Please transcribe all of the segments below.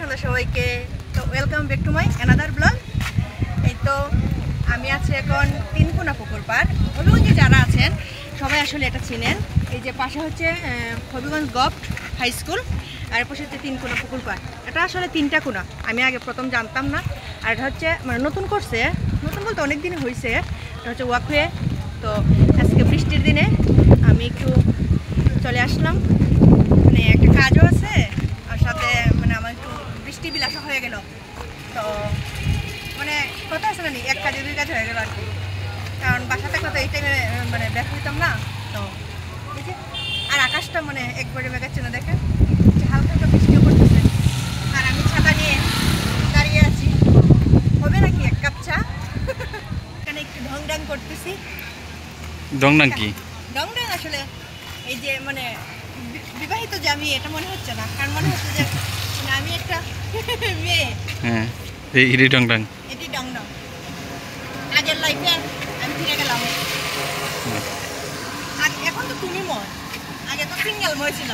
সন্ধ্যা সবাইকে। তো welcome back to my another blog. এই তো আমি আছি এখন তিনকোনা পুকুর পাড়। হবিগঞ্জে যারা আছেন সবাই আসলে এটা চিনেন। এই যে পাশে হচ্ছে হবিগঞ্জ গভর্নমেন্ট হাই স্কুল, আর পাশে হচ্ছে তিনকোনা পুকুর পাড়। এটা আসলে তিনটা কোনা, আমি আগে প্রথম জানতাম না। আর এটা হচ্ছে মানে নতুন করছে, নতুন বলতে অনেক দিন হয়েছে। এটা হচ্ছে ওয়াকওয়ে। তো আজকে বৃষ্টির দিনে আমি একটু চলে আসলাম, মানে একটা কাজও আছে আর সাথে মানে আমার একটু বৃষ্টি বিলাসা হয়ে গেল। তো মানে কথা আছে না, এক কাজে দুই কাজ হয়ে গেল আর কি। কারণ বাসা থাকলে তো এই টাইমে মানে বের হইতাম না। তো এই যে আর আকাশটা মানে একবারে মেঘাচ্ছে না, দেখেন হালকা হালকা বৃষ্টিও পড়তেছে। আর আমি ছাতা নিয়ে দাঁড়িয়ে আছি, হবে নাকি এক কাপ চা? এখানে একটু ঢং ডাং করতেছি। ঢং ডাং কি? ঢং ডাং আসলে এই যে মানে বিবাহিত যে আমি, এটা মনে হচ্ছে না, কারণ মনে হচ্ছে যে মানে আমি একটা মেয়ে। হ্যাঁ, এই ঢং ডাং, এটি ডং ডং। আগের লাইফে আমি ফিরে গেলাম। এখন তো তুমি ময়, আগে তো সিঙ্গেল ময় ছিল।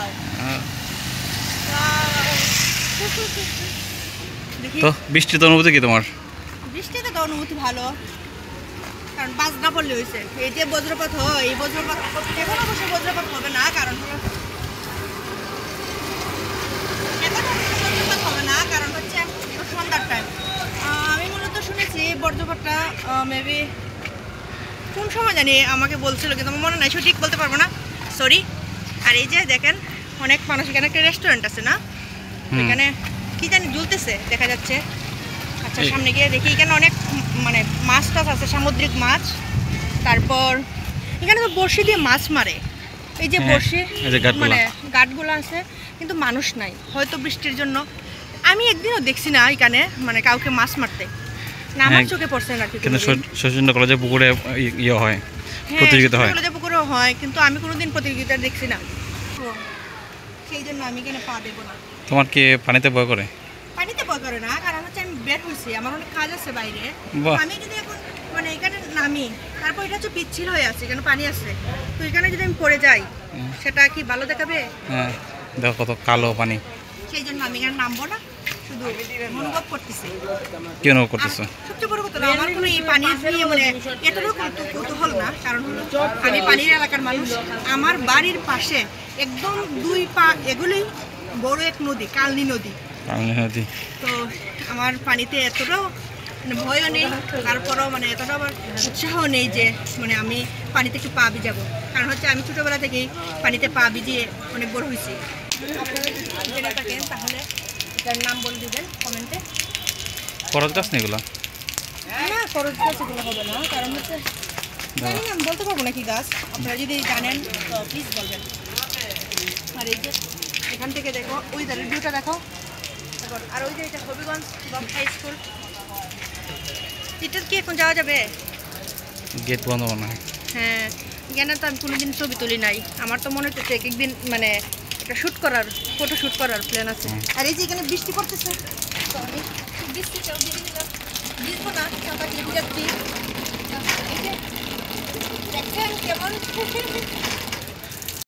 তো বৃষ্টির অনুভূতি কি তোমার? বৃষ্টিতে তো অনুভূতি ভালো, কারণ বাজ না পড়লে হয়েছে। এই যে বজ্রপাত হয়, এই বজ্রপাত এখন অবশ্য বজ্রপাত হবে না, কারণ হলো বজ্রপাত হবে না, কারণ হচ্ছে সন্ধ্যার টাইম। আমি মূলত শুনেছি বজ্রপাতটা মেবি কোন সময় জানি আমাকে বলছিল, কিন্তু আমার মনে নাই, সঠিক বলতে পারবো না, সরি। আর এই যে দেখেন অনেক মানুষ, এখানে একটা রেস্টুরেন্ট আছে না, এখানে কি জানি ঝুলতেছে দেখা যাচ্ছে। আচ্ছা সামনে গিয়ে দেখি, এখানে অনেক মানে মাছ টাছ আছে, সামুদ্রিক মাছ। তারপর এখানে তো বড়শি দিয়ে মাছ মারে, এই যে বড়শি মানে গাটগুলো আছে, কিন্তু মানুষ নাই, হয়তো বৃষ্টির জন্য। আমি একদিনও দেখছি না এখানে মানে কাউকে মাছ মারতে, না আমার চোখে পড়ছে না। কিন্তু শচীন্দ্র কলেজে পুকুরে ইয়ে হয়, প্রতিযোগিতা হয়, কলেজে পুকুরেও হয়, কিন্তু আমি কোনোদিন প্রতিযোগিতা দেখছি না, সেই জন্য আমি এখানে পা দেবো না। তোমার কি পানিতে ভয় করে? পানিতে ভয় করে না, কারণ হচ্ছে আমি বের হয়েছি, আমার অনেক কাজ আছে বাইরে। আমি যদি এখন মানে এখানে নামি, তারপর এটা হচ্ছে পিচ্ছিল হয়ে আছে, এখানে পানি আছে, তো এখানে যদি আমি পড়ে যাই সেটা কি ভালো দেখাবে? হ্যাঁ, দেখো কত কালো পানি। সেই জন্য আমি এখানে নামবো না, শুধু অনুভব করতেছি। কি অনুভব করতেছো? সবচেয়ে বড় কথা, আমার কোনো এই পানির নিয়ে মানে এতটুকু কৌতূহল না, কারণ হলো আমি পানির এলাকার মানুষ। আমার বাড়ির পাশে একদম 2 পা এগুলোই বড় এক নদী, কালনী নদী। তো আমার পানিতে এতটাও মানে ভয়ও নেই, তারপরও মানে এতটা আমার উৎসাহ নেই যে মানে আমি পানিতে একটু পা ভিজাবো, কারণ হচ্ছে আমি ছোটোবেলা থেকেই পানিতে পা ভিজিয়ে অনেক বড় হয়েছি। আপনারা যদি জেনে থাকেন তাহলে এটার নাম বলে দেবেন কমেন্টে। করজ গাছ না এগুলো? না, করজ গাছ এগুলো হবে না, কারণ হচ্ছে জানি না, আমি বলতে পারবো না কি গাছ। আপনারা যদি জানেন তো প্লিজ বলবেন। আর এই যে এখান থেকে দেখো ওই ধারের ভিউটা দেখো, আর ওই যে এটা হবিগঞ্জ গভর্নমেন্ট হাই স্কুল। এটা কি এখন যাওয়া যাবে? গেট বন্ধ মনে হয়। হ্যাঁ, এখানে তো আমি কোনোদিন ছবি তুলি নাই, আমার তো মনে হচ্ছে একদিন মানে একটা শ্যুট করার, ফটো শ্যুট করার প্ল্যান আছে। আর এই যে এখানে বৃষ্টি পড়তেছে, তো আমি বৃষ্টিতেও ভিজবো না, ছাতা দিয়ে ভিজাচ্ছি। এই যে দেখেন কেমন